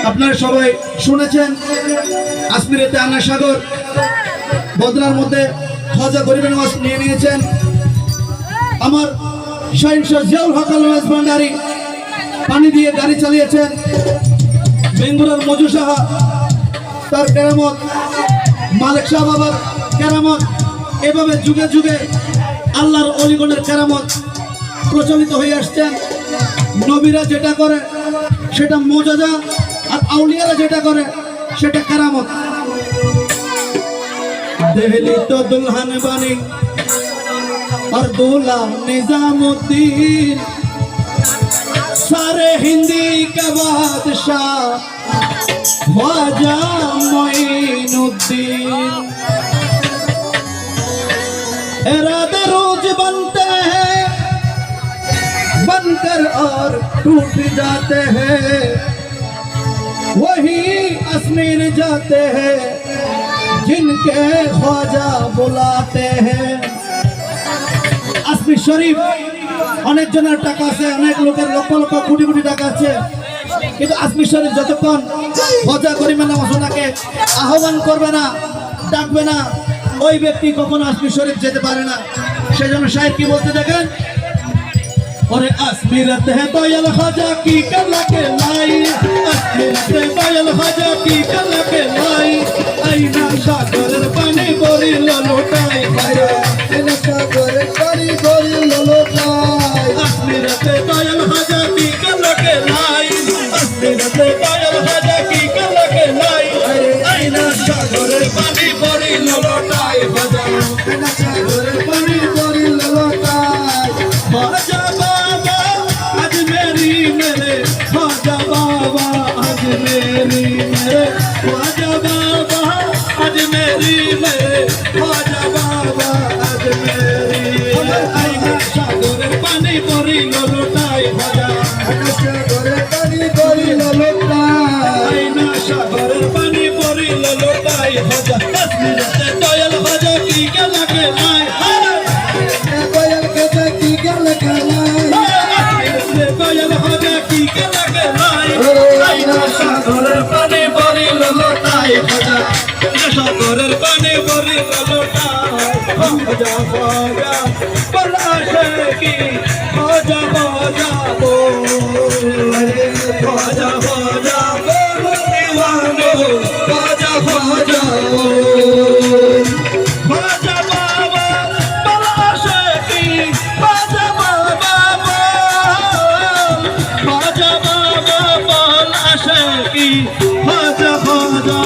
আপনারা সবাই শুনেছেন আজমিরেতে আনা সাগর বদলার মধ্যে খাজা গরিবের নামাজ নিয়ে নিয়েছেন। আমার শাহিনশাহ জিয়াউল হক আলহাজ ভান্ডারী পানি দিয়ে গাড়ি চালিয়েছেন। বেঙ্গুরার মজু সাহা তার কেরামত, মালিক শাহ বাবার কেরামত, এভাবে যুগে যুগে আল্লাহর অলিগণের কেরামত প্রচলিত হয়ে আসছেন। নবীরা যেটা করে সেটা মোজাজা, আর আউলিয়ারা যেটা করে সেটা কেরামত। দেহলি তো দুলহান বানি और दूल्हा निजामुद्दीन, सारे हिंदी का बादशाह ख्वाजा मोइनुद्दीन। इरादे रोज बनते हैं बनकर और टूट जाते हैं, वही अजमेर जाते हैं जिनके ख्वाजा बुलाते हैं। আজমির শরীফ অনেক জনের টাকা আছে, অনেক লোকের লক্ষ লক্ষ কোটি কোটি টাকা আছে, কিন্তু আজমির শরীফ যতক্ষণ খাজা গরিবের নামাজ ওনাকে আহ্বান করবে না, ডাকবে না, ওই ব্যক্তি কখনো আজমির শরীফ যেতে পারে না। সেজন্য সাহেব কি বলতে দেখেন, ওরে আজমিরতে দয়াল খাজা কি কালাকে লাই, আজমিরতে দয়াল খাজা কি কালাকে লাই, আইনা সাগরের পানি বরিল লোটাই, আইনা সাগরের পানি বরিল লোটাই, আজমিরতে দয়াল খাজা কি কালাকে লাই, আজমিরতে দয়াল খাজা কি কালাকে লাই, আইনা সাগরের পানি বরিল লোটাই, খাজা আইনা সাগরের পানি বরিল লোটাই, খাজা পানি বরিল লোটাই, খাজা আইনা সাগরের পানি বরিল লোটাই, আইনা সাগরের পানি বরিল লোটাই, খাজা আজমিরতে দয়াল খাজা কি কালাকে লাই, দয়াল খাজা কি কালাকে লাই, আজমিরতে দয়াল খাজা কি কালাকে লাই, আইনা সাগরের পানি বরিল লোটাই, খাজা আইনা সাগরের পানি বরিল লোটাই, খাজা খাজা বলা শেকি খাজা খাজা খাজা খাজা দিওয়ানো খাজা খাজা খাজা বাবা বলা শেকি খাজা বাবা খাজা বাবা বলা শেকি খাজা খাজা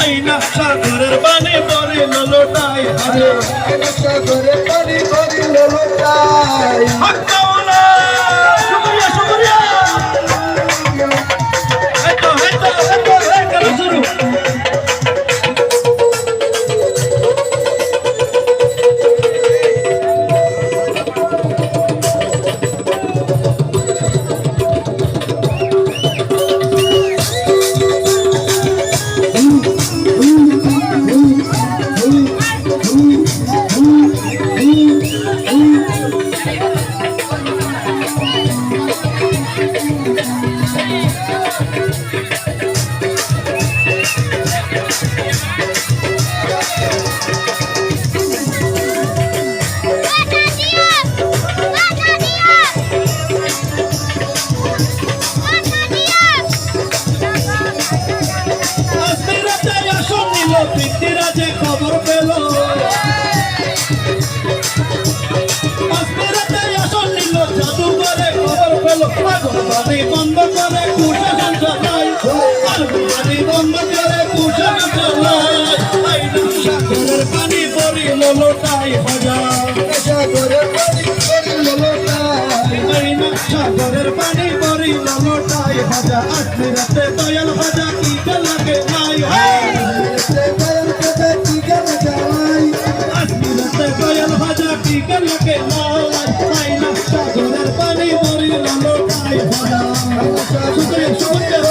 আইনা সাগরের পানি বরিল লোটাই, আইনা সাগরের পানি বরিল লোটাই, হক মাওলা শুকরিয়া শুকরিয়া, এতো এতো এতো এতো শুরু। পিতৃরাজে খবর পেল, আজমিরতে আসন নিল, জাদু করে খবর পেল, আগুনবাড়ি বন্ধ করে কুশাসন চালাই, আগুনবাড়ি বন্ধ করে কুশাসন চালাই, আইনা সাগরের পানি বরিল লোটাই, খাজা সাগরের পানি বরিল লোটাই, আইনা সাগরের পানি বরিল লোটাই, খাজা আজমিরতে দয়াল খাজা কি কালাকে লাই, দয়াল খাজা কি কালাকে লাই, আইনা সাগরের পানি বরিল লোটাই, খাজা শুকরিয়া শুকরিয়া।